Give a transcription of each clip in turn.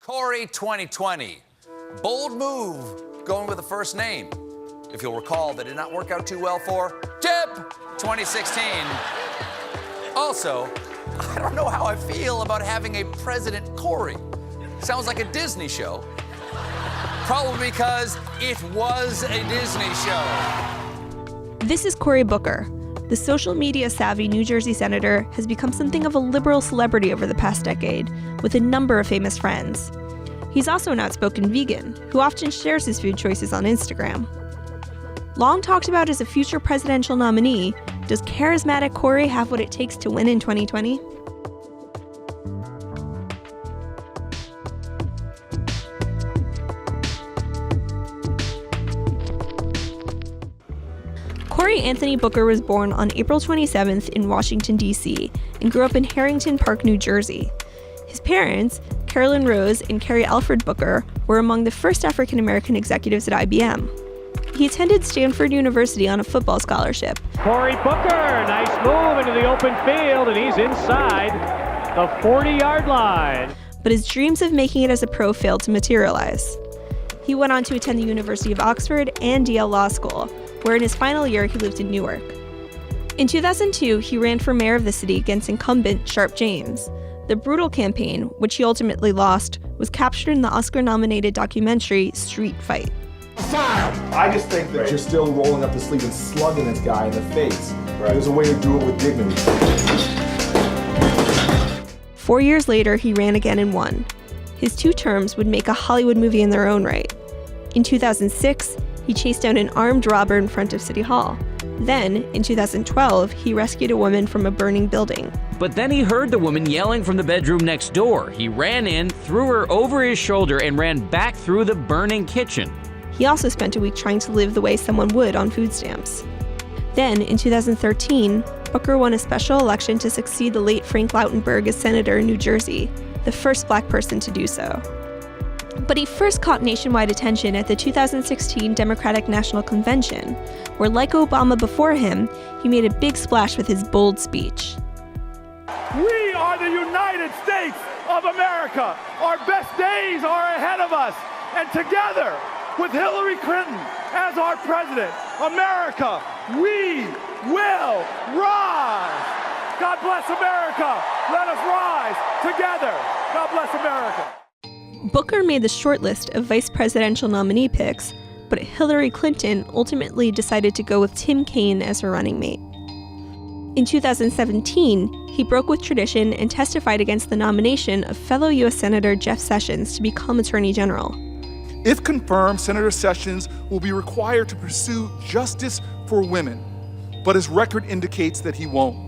Cory 2020. Bold move, going with the first name. If you'll recall, that did not work out too well for Jeb 2016. Also, I don't know how I feel about having a President Cory. Sounds like a Disney show. Probably because it was a Disney show. This is Cory Booker. The social media savvy New Jersey senator has become something of a liberal celebrity over the past decade, with a number of famous friends. He's also an outspoken vegan who often shares his food choices on Instagram. Long talked about as a future presidential nominee, does charismatic Cory have what it takes to win in 2020? Cory Anthony Booker was born on April 27th in Washington, D.C., and grew up in Harrington Park, New Jersey. His parents, Carolyn Rose and Carrie Alfred Booker, were among the first African-American executives at IBM. He attended Stanford University on a football scholarship. Cory Booker, nice move into the open field, and he's inside the 40-yard line. But his dreams of making it as a pro failed to materialize. He went on to attend the University of Oxford and Yale Law School, where in his final year he lived in Newark. In 2002, he ran for mayor of the city against incumbent Sharp James. The brutal campaign, which he ultimately lost, was captured in the Oscar-nominated documentary Street Fight. I just think that you're still rolling up the sleeve and slugging this guy in the face. There's a way to do it with dignity. 4 years later, he ran again and won. His 2 terms would make a Hollywood movie in their own right. In 2006, he chased down an armed robber in front of City Hall. Then, in 2012, he rescued a woman from a burning building. But then he heard the woman yelling from the bedroom next door. He ran in, threw her over his shoulder, and ran back through the burning kitchen. He also spent a week trying to live the way someone would on food stamps. Then, in 2013, Booker won a special election to succeed the late Frank Lautenberg as senator in New Jersey, the first black person to do so. But he first caught nationwide attention at the 2016 Democratic National Convention, where, like Obama before him, he made a big splash with his bold speech. We are the United States of America. Our best days are ahead of us. And together, with Hillary Clinton as our president, America, we will rise. God bless America. Let us rise together. God bless America. Booker made the shortlist of vice presidential nominee picks, but Hillary Clinton ultimately decided to go with Tim Kaine as her running mate. In 2017, he broke with tradition and testified against the nomination of fellow U.S. Senator Jeff Sessions to become Attorney General. If confirmed, Senator Sessions will be required to pursue justice for women, but his record indicates that he won't.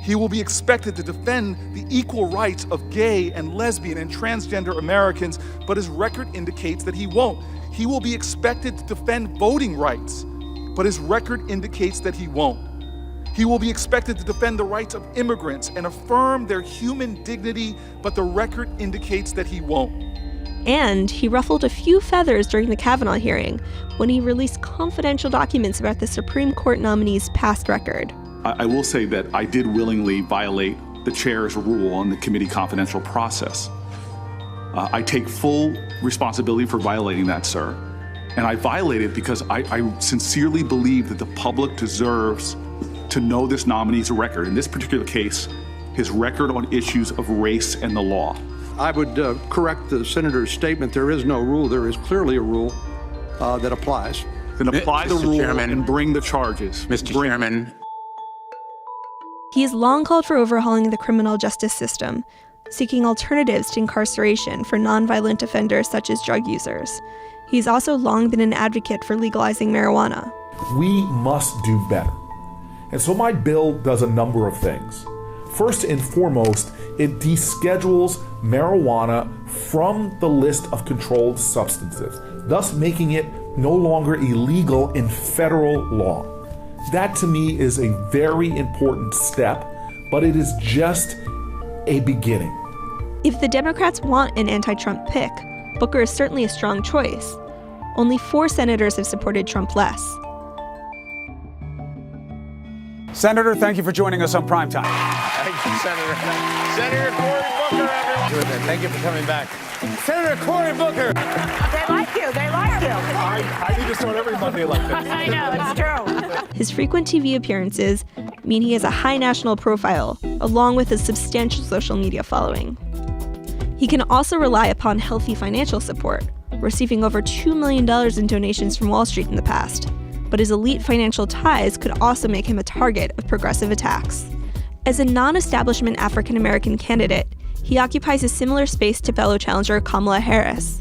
He will be expected to defend the equal rights of gay and lesbian and transgender Americans, but his record indicates that he won't. He will be expected to defend voting rights, but his record indicates that he won't. He will be expected to defend the rights of immigrants and affirm their human dignity, but the record indicates that he won't. And he ruffled a few feathers during the Kavanaugh hearing when he released confidential documents about the Supreme Court nominee's past record. I will say that I did willingly violate the chair's rule on the committee confidential process. I take full responsibility for violating that, sir. And I violated because I sincerely believe that the public deserves to know this nominee's record. In this particular case, his record on issues of race and the law. I would correct the senator's statement. There is no rule. There is clearly a rule that applies. Then apply the rule Chairman, and bring the charges. Mr. Chairman. He has long called for overhauling the criminal justice system, seeking alternatives to incarceration for nonviolent offenders such as drug users. He's also long been an advocate for legalizing marijuana. We must do better. And so my bill does a number of things. First and foremost, it deschedules marijuana from the list of controlled substances, thus making it no longer illegal in federal law. That to me is a very important step, but it is just a beginning. If the Democrats want an anti-Trump pick, Booker is certainly a strong choice. Only 4 senators have supported Trump less. Senator, thank you for joining us on Primetime. Senator Cory Booker, everyone. Thank you for coming back. Senator Cory Booker. They like you. They like you. I need to start every Monday like this. I know, it's true. His frequent TV appearances mean he has a high national profile, along with a substantial social media following. He can also rely upon healthy financial support, receiving over $2 million in donations from Wall Street in the past. But his elite financial ties could also make him a target of progressive attacks. As a non-establishment African-American candidate, he occupies a similar space to fellow challenger Kamala Harris.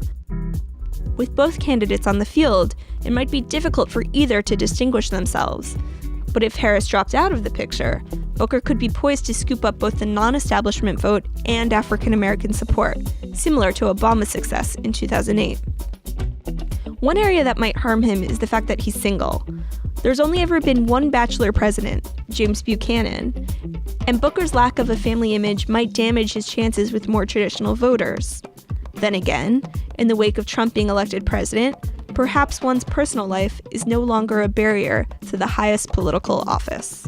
With both candidates on the field, it might be difficult for either to distinguish themselves. But if Harris dropped out of the picture, Booker could be poised to scoop up both the non-establishment vote and African-American support, similar to Obama's success in 2008. One area that might harm him is the fact that he's single. There's only ever been one bachelor president, James Buchanan, and Booker's lack of a family image might damage his chances with more traditional voters. Then again, in the wake of Trump being elected president, perhaps one's personal life is no longer a barrier to the highest political office.